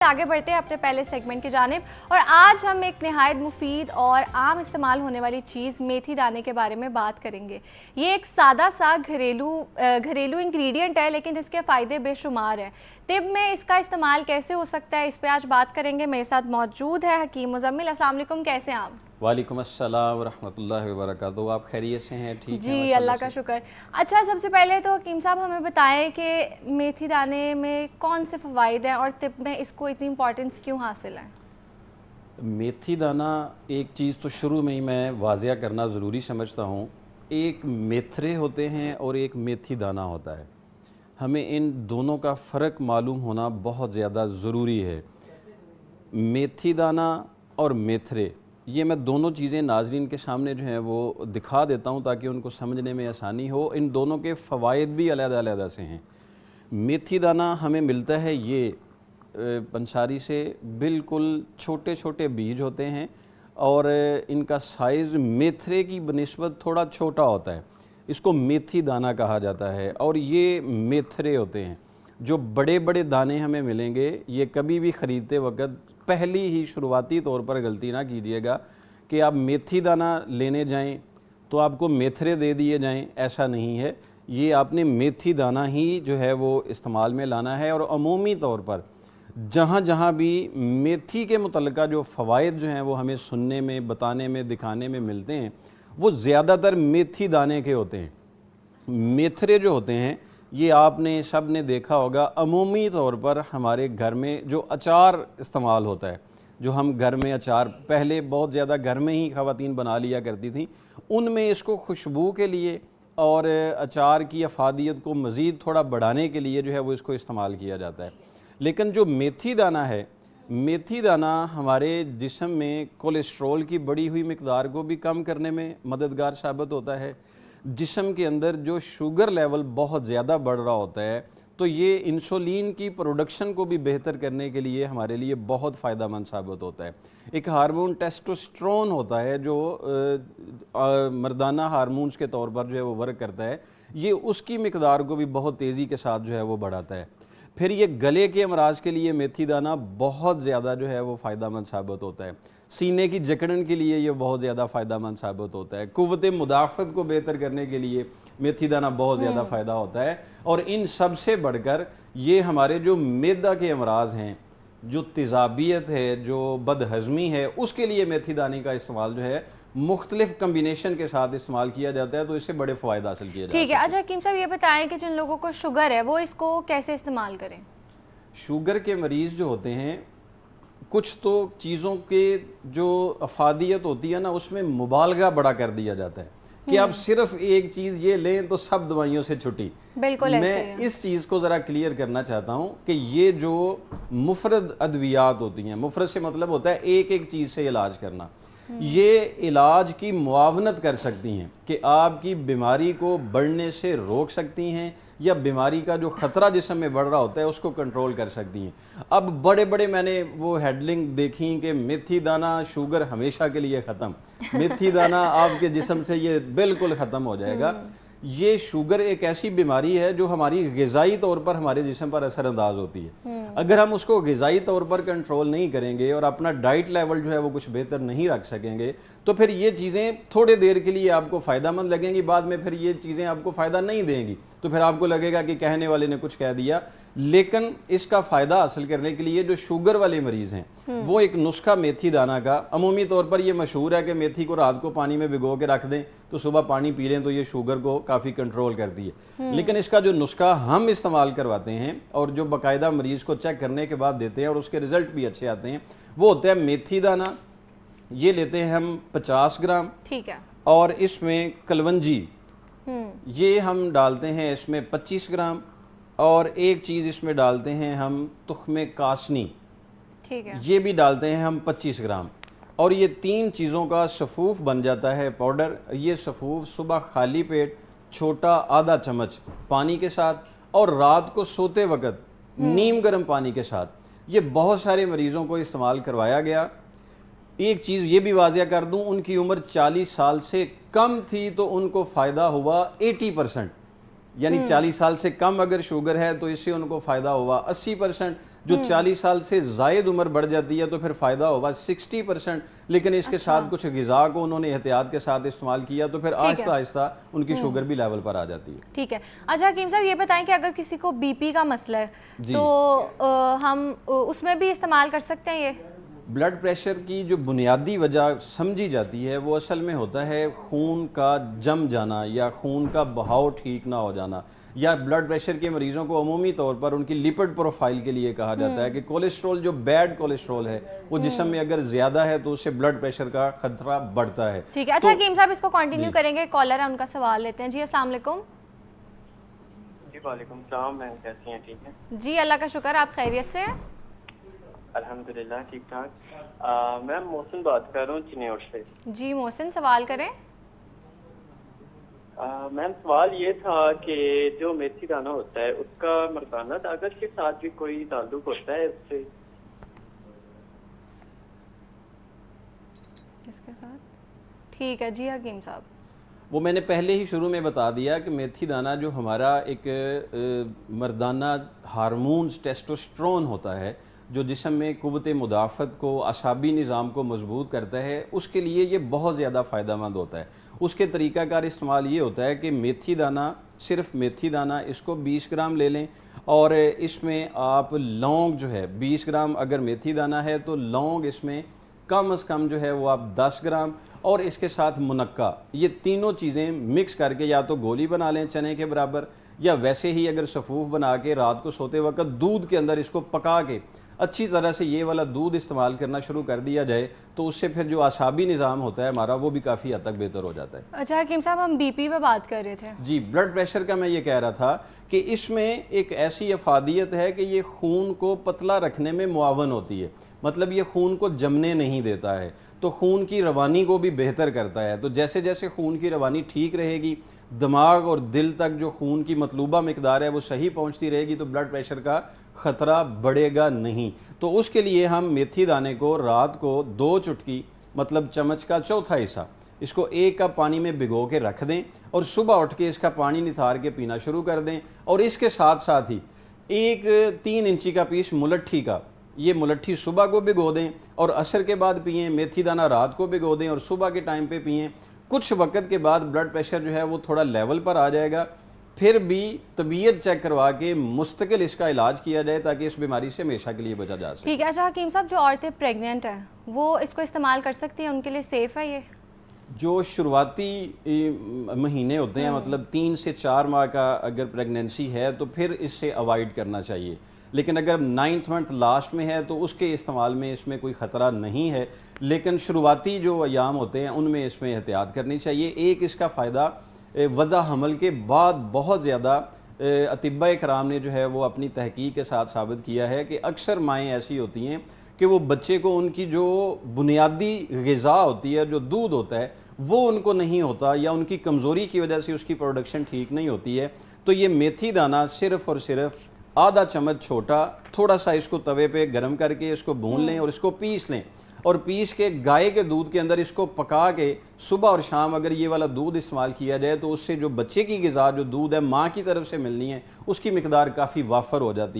आगे बढ़ते हैं अपने पहले सेगमेंट की जानिब और आज हम एक नहायत मुफीद और आम इस्तेमाल होने वाली चीज़ मेथी दाने के बारे में बात करेंगे। ये एक सादा सा घरेलू इंग्रेडिएंट है, लेकिन इसके फ़ायदे बेशुमार हैं। तिब में इसका इस्तेमाल कैसे हो सकता है, इस पे आज बात करेंगे। मेरे साथ मौजूद है हकीम मुज़म्मिल। अस्सलाम वालेकुम, कैसे हैं आप? वालेकुम अस्सलाम व रहमतुल्लाहि व बरकातहू। आप खैरियत से हैं? ठीक जी, हैं, अल्लाह का शुक्र। अच्छा, सबसे पहले तो हकीम साहब हमें बताएं कि मेथी दाने में कौन से फ़वाइद हैं और तिब में इसको इतनी इम्पोर्टेंस क्यों हासिल है? मेथी दाना एक चीज़ तो शुरू में ही मैं वाज़िया करना ज़रूरी समझता हूँ। एक मेथरे होते हैं और एक मेथी दाना होता है। हमें इन दोनों का फ़र्क मालूम होना बहुत ज़्यादा ज़रूरी है। मेथी दाना और मेथरे, ये मैं दोनों चीज़ें नाज़रीन के सामने जो हैं वो दिखा देता हूँ ताकि उनको समझने में आसानी हो। इन दोनों के फ़वाइद भी अलग-अलग से हैं। मेथी दाना हमें मिलता है ये पंसारी से, बिल्कुल छोटे छोटे बीज होते हैं और इनका साइज़ मेथरे की बनिस्बत थोड़ा छोटा होता है। इसको मेथी दाना कहा जाता है और ये मेथरे होते हैं। जो बड़े बड़े दाने हमें मिलेंगे, ये कभी भी ख़रीदते वक्त पहली ही शुरुआती तौर पर गलती ना कीजिएगा कि आप मेथी दाना लेने जाएं तो आपको मेथरे दे दिए जाएं, ऐसा नहीं है। ये आपने मेथी दाना ही जो है वो इस्तेमाल में लाना है। और अमूमी तौर पर जहाँ जहाँ भी मेथी के मुतल्लिका जो फ़वाइद जो हैं वो हमें सुनने में, बताने में, दिखाने में मिलते हैं, वो ज़्यादातर मेथी दाने के होते हैं। मेथरे जो होते हैं, ये आपने सब ने देखा होगा, अमूमी तौर पर हमारे घर में जो अचार इस्तेमाल होता है, जो हम घर में अचार पहले बहुत ज़्यादा घर में ही ख़वातीन बना लिया करती थी, उनमें इसको खुशबू के लिए और अचार की अफादियत को मज़ीद थोड़ा बढ़ाने के लिए जो है वो इसको इस्तेमाल किया जाता है। लेकिन जो मेथी दाना है, मेथी दाना हमारे जिस्म में कोलेस्ट्रॉल की बढ़ी हुई मिकदार को भी कम करने में मददगार साबित होता है। जिस्म के अंदर जो शुगर लेवल बहुत ज़्यादा बढ़ रहा होता है, तो ये इंसुलिन की प्रोडक्शन को भी बेहतर करने के लिए हमारे लिए बहुत फ़ायदेमंद साबित होता है। एक हार्मोन टेस्टोस्टेरोन होता है जो मर्दाना हार्मोन्स के तौर पर जो है वो वर्क करता है, ये उसकी मिकदार को भी बहुत तेज़ी के साथ जो है वो बढ़ाता है। फिर ये गले के अमराज के लिए मेथी दाना बहुत ज़्यादा जो है वो फ़ायदेमंद साबित होता है। सीने की जकड़न के लिए ये बहुत ज़्यादा फ़ायदेमंद साबित होता है। कुव्वत मुदाफ़त को बेहतर करने के लिए मेथी दाना बहुत ज़्यादा फ़ायदा होता है। और इन सब से बढ़कर ये हमारे जो मैदा के अमराज हैं, जो तेज़ाबियत है, जो बदहज़मी है, उसके लिए मेथी दाने का इस्तेमाल जो है मुख्तलिफ कम्बिनेशन के साथ इस्तेमाल किया जाता है, तो इससे बड़े फ़ायदे हासिल किए जाते हैं। ठीक है। अच्छा हकीम साहब, ये बताएं कि जिन लोगों को शुगर है वो इसको कैसे इस्तेमाल करें? शुगर के मरीज़ जो होते हैं, कुछ तो चीज़ों के जो अफादियत होती है ना, उसमें मुबालगा बड़ा कर दिया जाता है कि आप सिर्फ एक चीज़ ये लें तो सब दवाइयों से छुट्टी। बिल्कुल मैं इस चीज़ को ज़रा क्लियर करना चाहता हूँ कि ये जो मुफरद अद्वियात होती हैं, मुफरद से मतलब होता है एक एक चीज़ से इलाज करना, ये इलाज की मुआवनत कर सकती हैं कि आपकी बीमारी को बढ़ने से रोक सकती हैं या बीमारी का जो ख़तरा जिस्म में बढ़ रहा होता है उसको कंट्रोल कर सकती हैं। अब बड़े बड़े मैंने वो हेडलिंग देखी कि मेथी दाना शुगर हमेशा के लिए ख़त्म, मेथी दाना आपके जिस्म से ये बिल्कुल ख़त्म हो जाएगा। ये शुगर एक ऐसी बीमारी है जो हमारी ग़िज़ाई तौर पर हमारे जिस्म पर असरअंदाज होती है। अगर हम उसको ग़िज़ाई तौर पर कंट्रोल नहीं करेंगे और अपना डाइट लेवल जो है वो कुछ बेहतर नहीं रख सकेंगे, तो फिर ये चीज़ें थोड़े देर के लिए आपको फ़ायदेमंद लगेंगी, बाद में फिर ये चीज़ें आपको फ़ायदा नहीं देंगी, तो फिर आपको लगेगा कि कहने वाले ने कुछ कह दिया। लेकिन इसका फ़ायदा हासिल करने के लिए जो शुगर वाले मरीज़ हैं, वो एक नुस्खा मेथी दाना का, अमूमी तौर पर ये मशहूर है कि मेथी को रात को पानी में भिगो के रख दें तो सुबह पानी पी लें तो ये शुगर को काफ़ी कंट्रोल करती है। लेकिन इसका जो नुस्खा हम इस्तेमाल करवाते हैं और जो बाकायदा मरीज़ को चेक करने के बाद देते हैं और उसके रिज़ल्ट भी अच्छे आते हैं, वो होता है मेथी दाना। ये लेते हैं हम 50 ग्राम, ठीक है, और इसमें कलवंजी ये हम डालते हैं इसमें 25 ग्राम, और एक चीज़ इसमें डालते हैं हम तुख्मे कासनी, ठीक है, ये भी डालते हैं हम 25 ग्राम। और ये तीन चीज़ों का सफ़ूफ बन जाता है पाउडर। ये सफ़ूफ सुबह खाली पेट छोटा आधा चम्मच पानी के साथ और रात को सोते वक्त नीम गर्म पानी के साथ, ये बहुत सारे मरीज़ों को इस्तेमाल करवाया गया। एक चीज़ ये भी वाज़िया कर दूं, उनकी उम्र 40 साल से कम थी तो उनको फ़ायदा हुआ 80%। یعنی 40 سال سے کم اگر شوگر ہے تو اس سے ان کو فائدہ ہوا 80%، جو 40 سال سے زائد عمر بڑھ جاتی ہے تو پھر فائدہ ہوگا 60%، لیکن اس کے ساتھ کچھ غذا کو انہوں نے احتیاط کے ساتھ استعمال کیا تو پھر آہستہ آہستہ ان کی شوگر بھی لیول پر آ جاتی ہے۔ ٹھیک ہے، اچھا حکیم صاحب یہ بتائیں کہ اگر کسی کو بی پی کا مسئلہ ہے تو ہم اس میں بھی استعمال کر سکتے ہیں یہ؟ بلڈ پریشر کی جو بنیادی وجہ سمجھی جاتی ہے وہ اصل میں ہوتا ہے خون کا جم جانا یا خون کا بہاؤ ٹھیک نہ ہو جانا، یا بلڈ پریشر کے مریضوں کو عمومی طور پر ان کی لپڈ پروفائل کے لیے کہا جاتا ہے کہ کولیسٹرول جو بیڈ کولیسٹرول ہے وہ جسم میں اگر زیادہ ہے تو اس سے بلڈ پریشر کا خطرہ بڑھتا ہے۔ ٹھیک ہے، اچھا حکیم صاحب اس کو کنٹینیو کریں گے، کالر ہے ان کا سوال لیتے ہیں۔ جی السلام علیکم۔ جی وعلیکم السلام، میم کیسی ہیں؟ ٹھیک ہے جی اللہ کا شکر، آپ خیریت سے ہیں؟ الحمدللہ ٹھیک ٹھاک۔ میم محسن بات کر رہا ہوں چنیوڑ سے۔ جی محسن سوال کریں۔ میم سوال یہ تھا کہ جو میتھی دانہ ہوتا ہے اس کا مردانہ طاقت کے ساتھ بھی کوئی تعلق ہوتا ہے اس سے؟ کس کے ساتھ؟ ٹھیک ہے جی حکیم صاحب، وہ میں نے پہلے ہی شروع میں بتا دیا کہ میتھی دانہ جو ہمارا ایک مردانہ ہارمونز ٹیسٹوسٹرون ہوتا ہے جو جسم میں قوت مدافعت کو، اعصابی نظام کو مضبوط کرتا ہے، اس کے لیے یہ بہت زیادہ فائدہ مند ہوتا ہے۔ اس کے طریقہ کار استعمال یہ ہوتا ہے کہ میتھی دانہ، صرف میتھی دانہ اس کو 20 گرام لے لیں، اور اس میں آپ لونگ جو ہے 20 گرام اگر میتھی دانہ ہے تو لونگ اس میں کم از کم جو ہے وہ آپ 10 گرام، اور اس کے ساتھ منقع، یہ تینوں چیزیں مکس کر کے یا تو گولی بنا لیں چنے کے برابر، یا ویسے ہی اگر سفوف بنا کے رات کو سوتے وقت دودھ کے اندر اس کو پکا کے اچھی طرح سے یہ والا دودھ استعمال کرنا شروع کر دیا جائے تو اس سے پھر جو اعصابی نظام ہوتا ہے ہمارا وہ بھی کافی حد تک بہتر ہو جاتا ہے۔ اچھا حکیم صاحب ہم بی پی پہ بات کر رہے تھے۔ جی بلڈ پریشر کا میں یہ کہہ رہا تھا کہ اس میں ایک ایسی افادیت ہے کہ یہ خون کو پتلا رکھنے میں معاون ہوتی ہے، مطلب یہ خون کو جمنے نہیں دیتا ہے، تو خون کی روانی کو بھی بہتر کرتا ہے۔ تو جیسے جیسے خون کی روانی ٹھیک رہے گی، دماغ اور دل تک جو خون کی مطلوبہ مقدار ہے وہ صحیح پہنچتی رہے گی تو بلڈ پریشر کا خطرہ بڑھے گا نہیں۔ تو اس کے لیے ہم میتھی دانے کو رات کو 2 چٹکی، مطلب چمچ کا چوتھا حصہ، اس کو 1 کپ پانی میں بھگو کے رکھ دیں اور صبح اٹھ کے اس کا پانی نتھار کے پینا شروع کر دیں، اور اس کے ساتھ ساتھ ہی 3 انچی کا پیس ملٹھی کا، یہ ملٹھی صبح کو بھگو دیں اور عصر کے بعد پئیں، میتھی دانہ رات کو بھگو دیں اور صبح کے ٹائم پہ پئیں۔ کچھ وقت کے بعد بلڈ پریشر جو ہے وہ تھوڑا لیول پر آ جائے گا، پھر بھی طبیعت چیک کروا کے مستقل اس کا علاج کیا جائے تاکہ اس بیماری سے ہمیشہ کے لیے بچا جا سکے۔ ٹھیک ہے، اچھا حکیم صاحب جو عورتیں پریگننٹ ہیں وہ اس کو استعمال کر سکتی ہیں، ان کے لیے سیف ہے یہ؟ جو شروعاتی مہینے ہوتے ہیں، مطلب 3 سے 4 ماہ کا اگر پریگننسی ہے تو پھر اس سے اوائڈ کرنا چاہیے، لیکن اگر 9th منتھ لاسٹ میں ہے تو اس کے استعمال میں اس میں کوئی خطرہ نہیں ہے، لیکن شروعاتی جو ایام ہوتے ہیں ان میں اس میں احتیاط کرنی چاہیے۔ ایک اس کا فائدہ وضع حمل کے بعد بہت زیادہ اطباء کرام نے جو ہے وہ اپنی تحقیق کے ساتھ ثابت کیا ہے کہ اکثر مائیں ایسی ہوتی ہیں کہ وہ بچے کو ان کی جو بنیادی غذا ہوتی ہے، جو دودھ ہوتا ہے، وہ ان کو نہیں ہوتا، یا ان کی کمزوری کی وجہ سے اس کی پروڈکشن ٹھیک نہیں ہوتی ہے، تو یہ میتھی دانہ صرف اور صرف آدھا چمچ چھوٹا، تھوڑا سا اس کو توے پہ گرم کر کے اس کو بھون لیں اور اس کو پیس لیں، اور پیس کے گائے کے دودھ کے اندر اس کو پکا کے صبح اور شام اگر یہ والا دودھ استعمال کیا جائے تو اس سے جو بچے کی غذا جو دودھ ہے ماں کی طرف سے ملنی ہے اس کی مقدار کافی وافر ہو جاتی ہے۔